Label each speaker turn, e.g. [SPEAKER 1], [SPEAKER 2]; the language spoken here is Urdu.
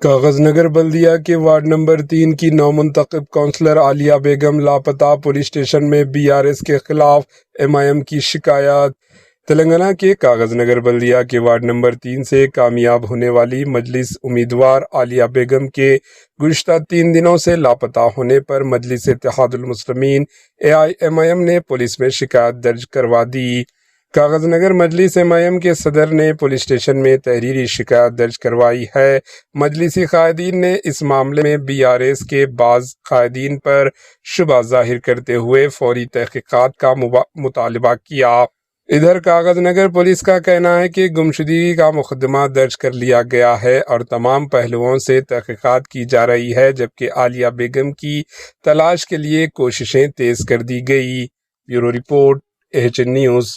[SPEAKER 1] کاغذ نگر بلدیہ کے وارڈ نمبر 3 کی نومنتخب کونسلر عالیہ بیگم لاپتہ، پولیس اسٹیشن میں BRS کے خلاف MIM کی شکایات۔ تلنگانہ کے کاغذ نگر بلدیہ کے وارڈ نمبر 3 سے کامیاب ہونے والی مجلس امیدوار عالیہ بیگم کے گزشتہ 3 دنوں سے لاپتہ ہونے پر مجلس اتحاد المسلمین AIMIM نے پولیس میں شکایت درج کروا دی۔ کاغذ نگر مجلس MIM کے صدر نے پولیس اسٹیشن میں تحریری شکایت درج کروائی ہے۔ مجلسی قائدین نے اس معاملے میں BRS کے بعض قائدین پر شبہ ظاہر کرتے ہوئے فوری تحقیقات کا مطالبہ کیا۔ ادھر کاغذ نگر پولیس کا کہنا ہے کہ گمشدگی کا مقدمہ درج کر لیا گیا ہے اور تمام پہلوؤں سے تحقیقات کی جا رہی ہے، جبکہ عالیہ بیگم کی تلاش کے لیے کوششیں تیز کر دی گئی۔ Bureau report AHN news.